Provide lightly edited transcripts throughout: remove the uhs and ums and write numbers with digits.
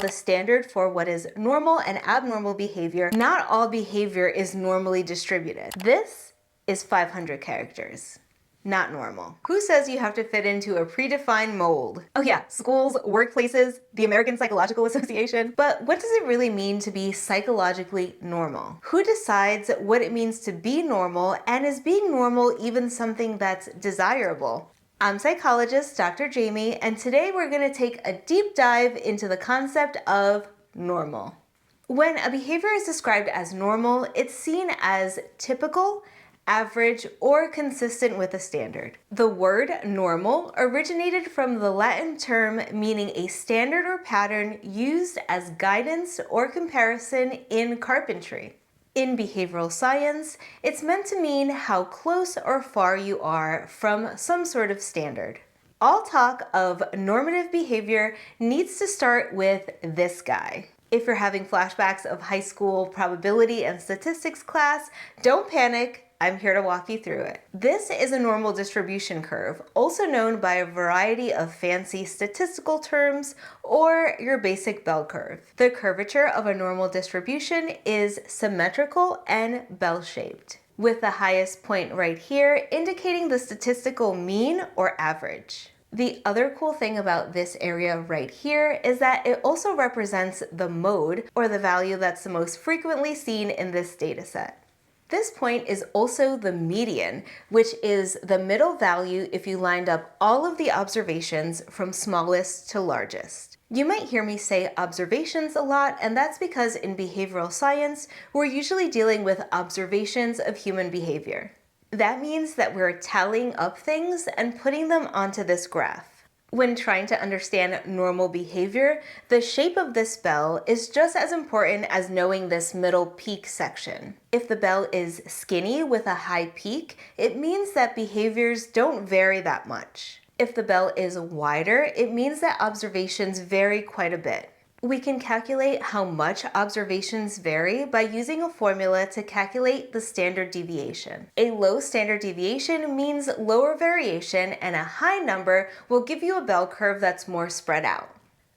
the standard for what is normal and abnormal behavior. Not all behavior is normally distributed. This is 500 characters. Not normal. Who says you have to fit into a predefined mold? Oh yeah, schools, workplaces, the American Psychological Association. But what does it really mean to be psychologically normal? Who decides what it means to be normal, and is being normal even something that's desirable? I'm psychologist Dr. Jamie, and today we're going to take a deep dive into the concept of normal. When a behavior is described as normal, it's seen as typical, average, or consistent with a standard. The word normal originated from the Latin term meaning a standard or pattern used as guidance or comparison in carpentry. In behavioral science, it's meant to mean how close or far you are from some sort of standard. All talk of normative behavior needs to start with this guy. If you're having flashbacks of high school probability and statistics class, don't panic. I'm here to walk you through it. This is a normal distribution curve, also known by a variety of fancy statistical terms or your basic bell curve. The curvature of a normal distribution is symmetrical and bell-shaped, with the highest point right here indicating the statistical mean or average. The other cool thing about this area right here is that it also represents the mode, or the value that's the most frequently seen in this data set. This point is also the median, which is the middle value if you lined up all of the observations from smallest to largest. You might hear me say observations a lot, and that's because in behavioral science, we're usually dealing with observations of human behavior. That means that we're tallying up things and putting them onto this graph. When trying to understand normal behavior, the shape of this bell is just as important as knowing this middle peak section. If the bell is skinny with a high peak, it means that behaviors don't vary that much. If the bell is wider, it means that observations vary quite a bit. We can calculate how much observations vary by using a formula to calculate the standard deviation. A low standard deviation means lower variation, and a high number will give you a bell curve that's more spread out.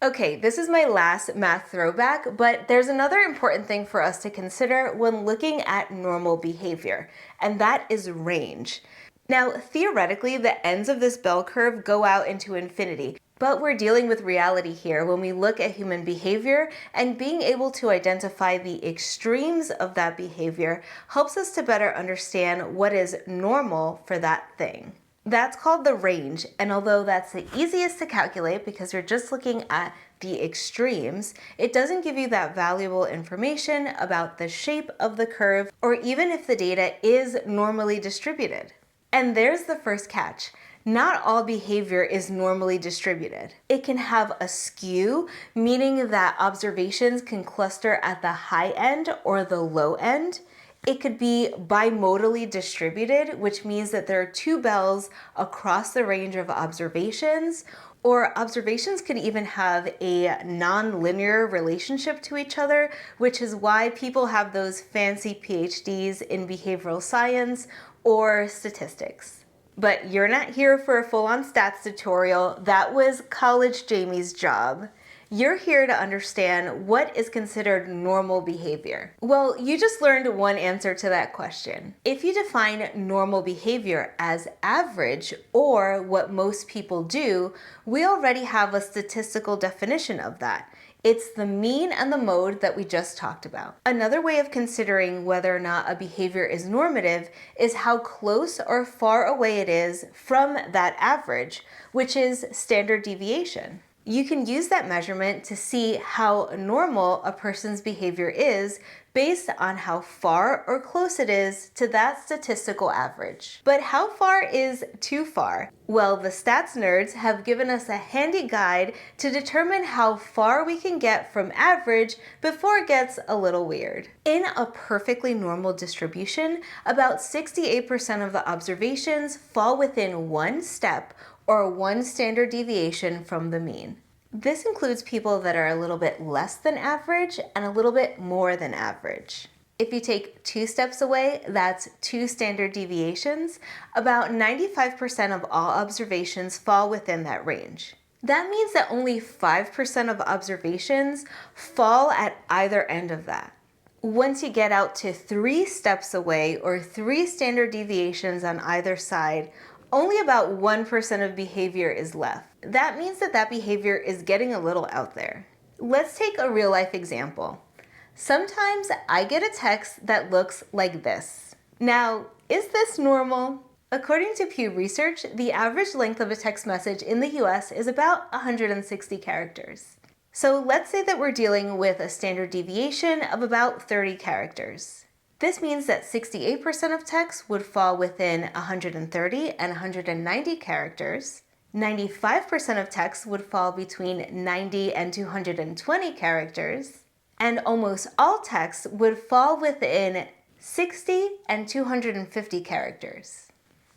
Okay, this is my last math throwback, but there's another important thing for us to consider when looking at normal behavior, and that is range. Now, theoretically, the ends of this bell curve go out into infinity. But we're dealing with reality here when we look at human behavior, and being able to identify the extremes of that behavior helps us to better understand what is normal for that thing. That's called the range, and although that's the easiest to calculate because you're just looking at the extremes, it doesn't give you that valuable information about the shape of the curve or even if the data is normally distributed. And there's the first catch. Not all behavior is normally distributed. It can have a skew, meaning that observations can cluster at the high end or the low end. It could be bimodally distributed, which means that there are two bells across the range of observations, or observations could even have a non-linear relationship to each other, which is why people have those fancy PhDs in behavioral science or statistics. But you're not here for a full-on stats tutorial. That was College Jamie's job. You're here to understand what is considered normal behavior. Well, you just learned one answer to that question. If you define normal behavior as average, or what most people do, we already have a statistical definition of that. It's the mean and the mode that we just talked about. Another way of considering whether or not a behavior is normative is how close or far away it is from that average, which is standard deviation. You can use that measurement to see how normal a person's behavior is based on how far or close it is to that statistical average. But how far is too far? Well, the stats nerds have given us a handy guide to determine how far we can get from average before it gets a little weird. In a perfectly normal distribution, about 68% of the observations fall within one step or one standard deviation from the mean. This includes people that are a little bit less than average and a little bit more than average. If you take 2 steps away, that's 2 standard deviations. About 95% of all observations fall within that range. That means that only 5% of observations fall at either end of that. Once you get out to 3 steps away or 3 standard deviations on either side, only about 1% of behavior is left. That means that that behavior is getting a little out there. Let's take a real life example. Sometimes I get a text that looks like this. Now, is this normal? According to Pew Research, the average length of a text message in the US is about 160 characters. So let's say that we're dealing with a standard deviation of about 30 characters. This means that 68% of text would fall within 130 and 190 characters. 95% of text would fall between 90 and 220 characters. And almost all text would fall within 60 and 250 characters.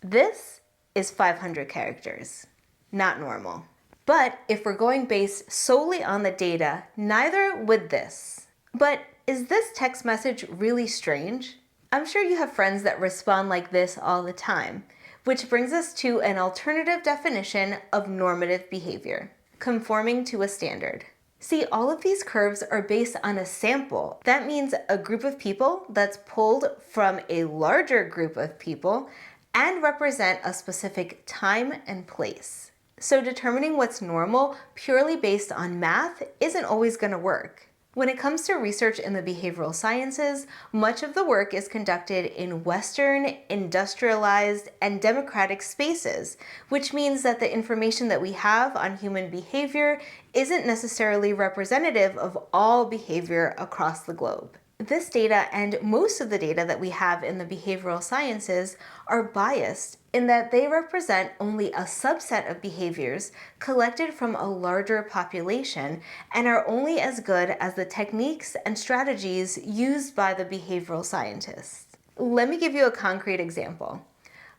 This is 500 characters, not normal. But if we're going based solely on the data, neither would this. But is this text message really strange? I'm sure you have friends that respond like this all the time, which brings us to an alternative definition of normative behavior, conforming to a standard. See, all of these curves are based on a sample. That means a group of people that's pulled from a larger group of people and represent a specific time and place. So determining what's normal purely based on math isn't always going to work. When it comes to research in the behavioral sciences, much of the work is conducted in Western, industrialized, and democratic spaces, which means that the information that we have on human behavior isn't necessarily representative of all behavior across the globe. This data and most of the data that we have in the behavioral sciences are biased in that they represent only a subset of behaviors collected from a larger population and are only as good as the techniques and strategies used by the behavioral scientists. Let me give you a concrete example.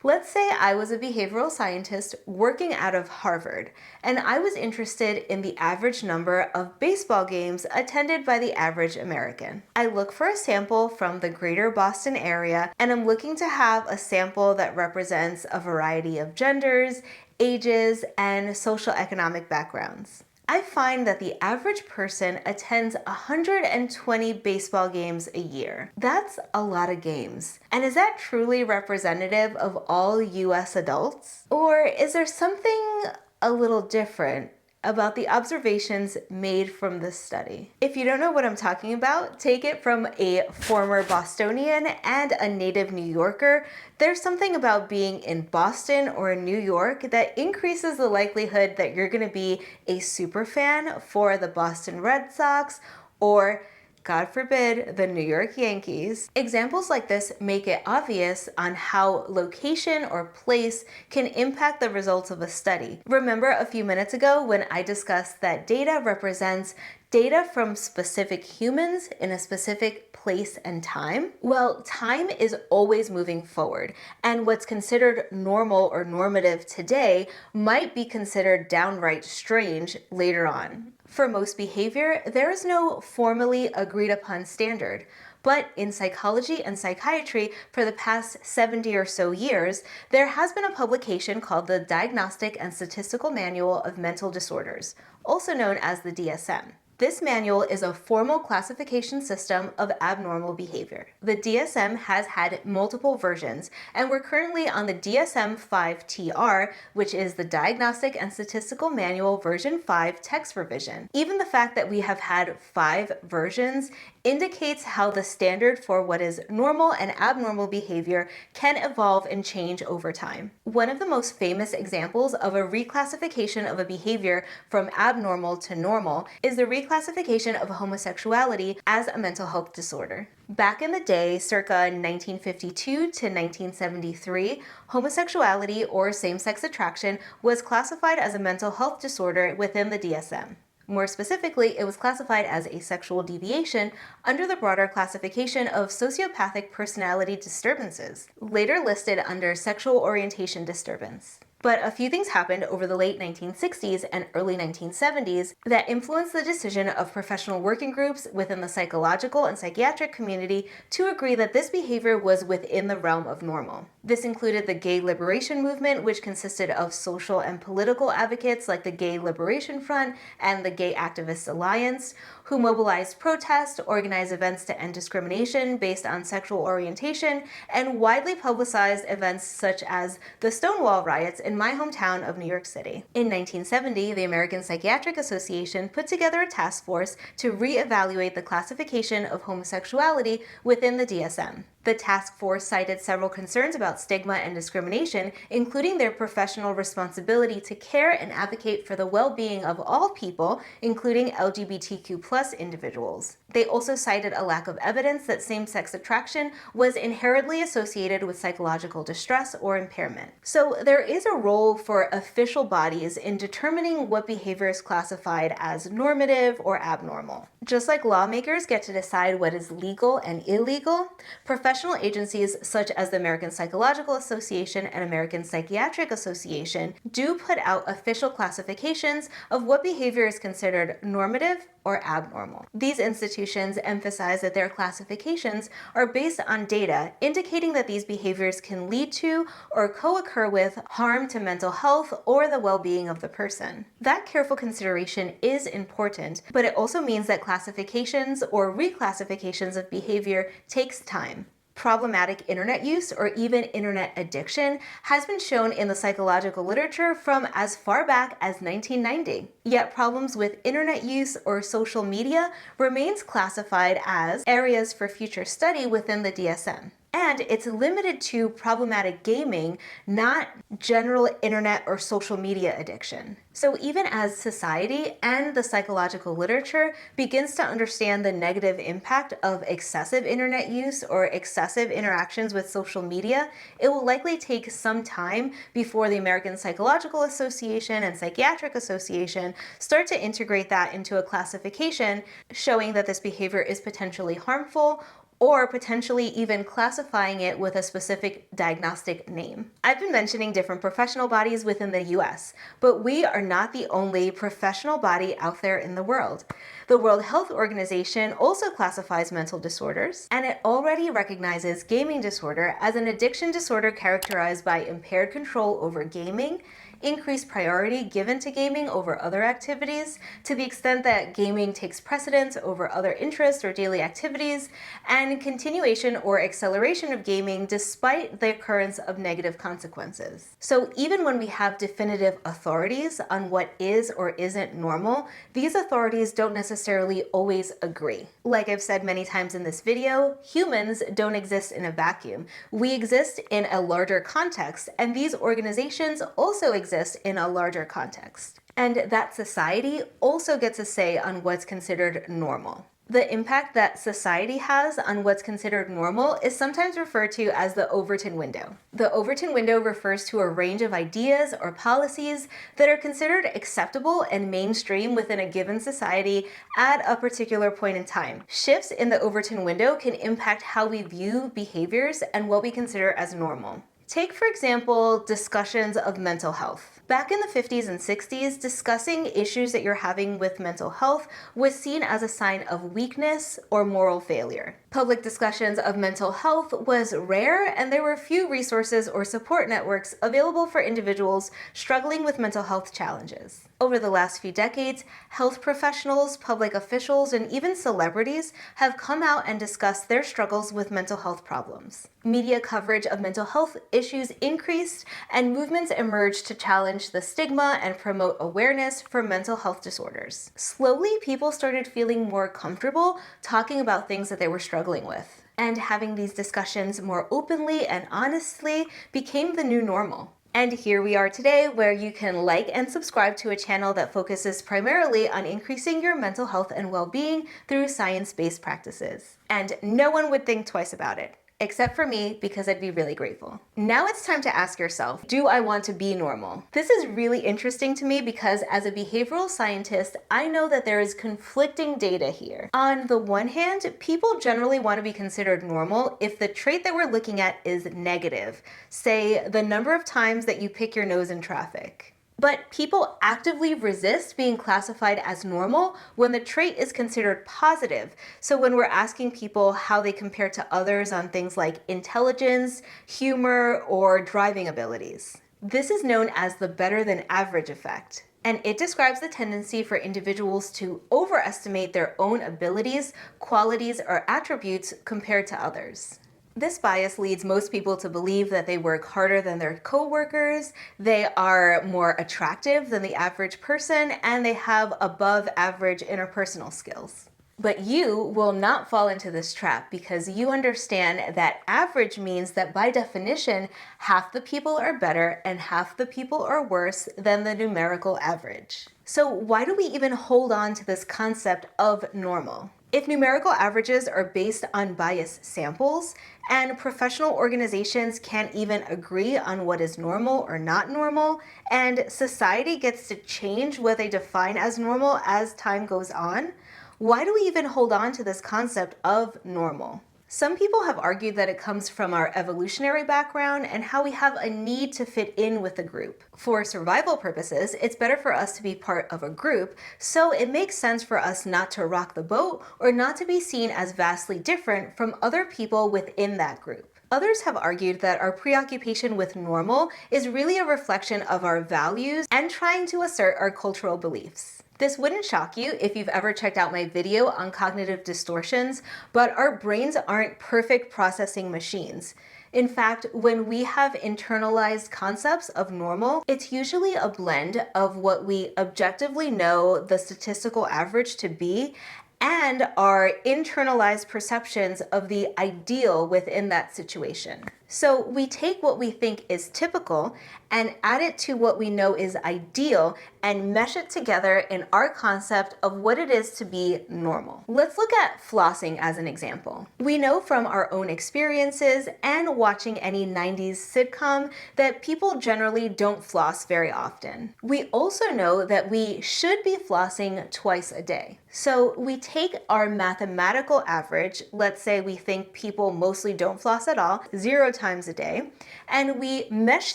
Let's say I was a behavioral scientist working out of Harvard, and I was interested in the average number of baseball games attended by the average American. I look for a sample from the greater Boston area, and I'm looking to have a sample that represents a variety of genders, ages, and social economic backgrounds. I find that the average person attends 120 baseball games a year. That's a lot of games. And is that truly representative of all US adults? Or is there something a little different about the observations made from this study? If you don't know what I'm talking about, take it from a former Bostonian and a native New Yorker. There's something about being in Boston or in New York that increases the likelihood that you're going to be a super fan for the Boston Red Sox or, God forbid, the New York Yankees. Examples like this make it obvious on how location or place can impact the results of a study. Remember a few minutes ago when I discussed that data represents data from specific humans in a specific place and time? Well, time is always moving forward, and what's considered normal or normative today might be considered downright strange later on. For most behavior, there is no formally agreed upon standard. But in psychology and psychiatry, for the past 70 or so years, there has been a publication called the Diagnostic and Statistical Manual of Mental Disorders, also known as the DSM. This manual is a formal classification system of abnormal behavior. The DSM has had multiple versions, and we're currently on the DSM-5-TR, which is the Diagnostic and Statistical Manual version 5 text revision. Even the fact that we have had 5 versions indicates how the standard for what is normal and abnormal behavior can evolve and change over time. One of the most famous examples of a reclassification of a behavior from abnormal to normal is the reclassification of homosexuality as a mental health disorder. Back in the day, circa 1952 to 1973, homosexuality or same-sex attraction was classified as a mental health disorder within the DSM. More specifically, it was classified as a sexual deviation under the broader classification of sociopathic personality disturbances, later listed under sexual orientation disturbance. But a few things happened over the late 1960s and early 1970s that influenced the decision of professional working groups within the psychological and psychiatric community to agree that this behavior was within the realm of normal. This included the gay liberation movement, which consisted of social and political advocates like the Gay Liberation Front and the Gay Activists Alliance, who mobilized protests, organized events to end discrimination based on sexual orientation, and widely publicized events such as the Stonewall riots in my hometown of New York City. In 1970, the American Psychiatric Association put together a task force to reevaluate the classification of homosexuality within the DSM. The task force cited several concerns about stigma and discrimination, including their professional responsibility to care and advocate for the well-being of all people, including LGBTQ+ individuals. They also cited a lack of evidence that same-sex attraction was inherently associated with psychological distress or impairment. So there is a role for official bodies in determining what behavior is classified as normative or abnormal. Just like lawmakers get to decide what is legal and illegal, professional agencies such as the American Psychological Association and American Psychiatric Association do put out official classifications of what behavior is considered normative or abnormal. These institutions emphasize that their classifications are based on data indicating that these behaviors can lead to or co-occur with harm to mental health or the well-being of the person. That careful consideration is important, but it also means that classifications or reclassifications of behavior takes time. Problematic internet use or even internet addiction has been shown in the psychological literature from as far back as 1990. Yet problems with internet use or social media remains classified as areas for future study within the DSM. And it's limited to problematic gaming, not general internet or social media addiction. So even as society and the psychological literature begins to understand the negative impact of excessive internet use or excessive interactions with social media, it will likely take some time before the American Psychological Association and Psychiatric Association start to integrate that into a classification showing that this behavior is potentially harmful or potentially even classifying it with a specific diagnostic name. I've been mentioning different professional bodies within the US, but we are not the only professional body out there in the world. The World Health Organization also classifies mental disorders, and it already recognizes gaming disorder as an addiction disorder characterized by impaired control over gaming, increased priority given to gaming over other activities, to the extent that gaming takes precedence over other interests or daily activities, and continuation or acceleration of gaming despite the occurrence of negative consequences. So even when we have definitive authorities on what is or isn't normal, these authorities don't necessarily always agree. Like I've said many times in this video, humans don't exist in a vacuum. We exist in a larger context, and these organizations also exist in a larger context. And that society also gets a say on what's considered normal. The impact that society has on what's considered normal is sometimes referred to as the Overton window. The Overton window refers to a range of ideas or policies that are considered acceptable and mainstream within a given society at a particular point in time. Shifts in the Overton window can impact how we view behaviors and what we consider as normal. Take, for example, discussions of mental health. Back in the 50s and 60s, discussing issues that you're having with mental health was seen as a sign of weakness or moral failure. Public discussions of mental health was rare, and there were few resources or support networks available for individuals struggling with mental health challenges. Over the last few decades, health professionals, public officials, and even celebrities have come out and discussed their struggles with mental health problems. Media coverage of mental health issues increased, and movements emerged to challenge the stigma and promote awareness for mental health disorders. Slowly, people started feeling more comfortable talking about things that they were struggling with. And having these discussions more openly and honestly became the new normal. And here we are today, where you can like and subscribe to a channel that focuses primarily on increasing your mental health and well-being through science-based practices. And no one would think twice about it. Except for me, because I'd be really grateful. Now it's time to ask yourself, do I want to be normal? This is really interesting to me because as a behavioral scientist, I know that there is conflicting data here. On the one hand, people generally want to be considered normal if the trait that we're looking at is negative. Say, the number of times that you pick your nose in traffic. But people actively resist being classified as normal when the trait is considered positive. So when we're asking people how they compare to others on things like intelligence, humor, or driving abilities. This is known as the better than average effect, and it describes the tendency for individuals to overestimate their own abilities, qualities, or attributes compared to others. This bias leads most people to believe that they work harder than their coworkers, they are more attractive than the average person, and they have above average interpersonal skills. But you will not fall into this trap because you understand that average means that by definition, half the people are better and half the people are worse than the numerical average. So why do we even hold on to this concept of normal? If numerical averages are based on biased samples, and professional organizations can't even agree on what is normal or not normal, and society gets to change what they define as normal as time goes on, why do we even hold on to this concept of normal? Some people have argued that it comes from our evolutionary background and how we have a need to fit in with the group. For survival purposes, it's better for us to be part of a group, so it makes sense for us not to rock the boat or not to be seen as vastly different from other people within that group. Others have argued that our preoccupation with normal is really a reflection of our values and trying to assert our cultural beliefs. This wouldn't shock you if you've ever checked out my video on cognitive distortions, but our brains aren't perfect processing machines. In fact, when we have internalized concepts of normal, it's usually a blend of what we objectively know the statistical average to be and our internalized perceptions of the ideal within that situation. So we take what we think is typical and add it to what we know is ideal and mesh it together in our concept of what it is to be normal. Let's look at flossing as an example. We know from our own experiences and watching any 90s sitcom that people generally don't floss very often. We also know that we should be flossing twice a day. So we take our mathematical average, let's say we think people mostly don't floss at all, 0 times a day, and we mesh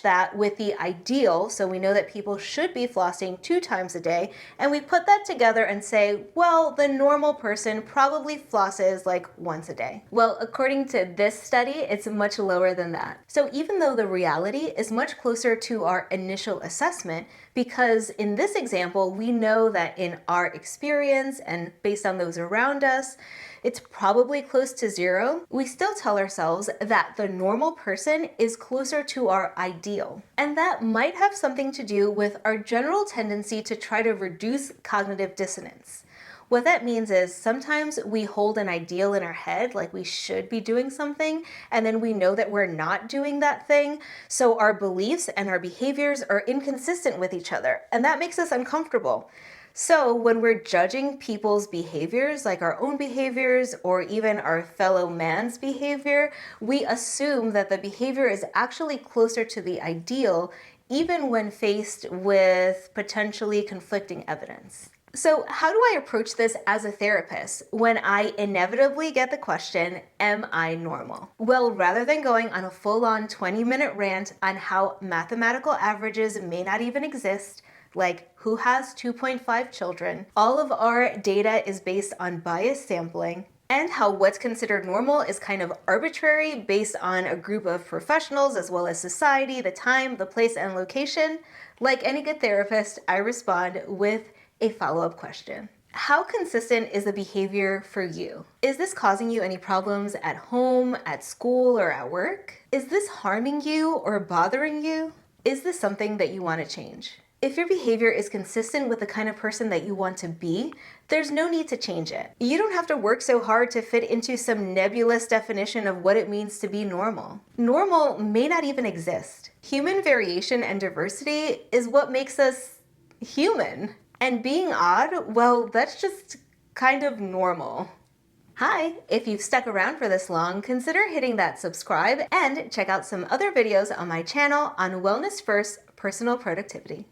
that with the ideal, so we know that people should be flossing 2 times a day, and we put that together and say, well, the normal person probably flosses like once a day. Well, according to this study, it's much lower than that. So even though the reality is much closer to our initial assessment, because in this example, we know that in our experience and based on those around us, it's probably close to 0, we still tell ourselves that the normal person is closer to our ideal. And that might have something to do with our general tendency to try to reduce cognitive dissonance. What that means is sometimes we hold an ideal in our head, like we should be doing something, and then we know that we're not doing that thing. So our beliefs and our behaviors are inconsistent with each other, and that makes us uncomfortable. So when we're judging people's behaviors, like our own behaviors or even our fellow man's behavior, we assume that the behavior is actually closer to the ideal, even when faced with potentially conflicting evidence. So how do I approach this as a therapist when I inevitably get the question, am I normal? Well, rather than going on a full-on 20-minute rant on how mathematical averages may not even exist, like who has 2.5 children, all of our data is based on biased sampling, and how what's considered normal is kind of arbitrary based on a group of professionals as well as society, the time, the place, and location, like any good therapist, I respond with a follow-up question. How consistent is the behavior for you? Is this causing you any problems at home, at school, or at work? Is this harming you or bothering you? Is this something that you want to change? If your behavior is consistent with the kind of person that you want to be, there's no need to change it. You don't have to work so hard to fit into some nebulous definition of what it means to be normal. Normal may not even exist. Human variation and diversity is what makes us human. And being odd, well, that's just kind of normal. Hi, if you've stuck around for this long, consider hitting that subscribe and check out some other videos on my channel on Wellness First Personal Productivity.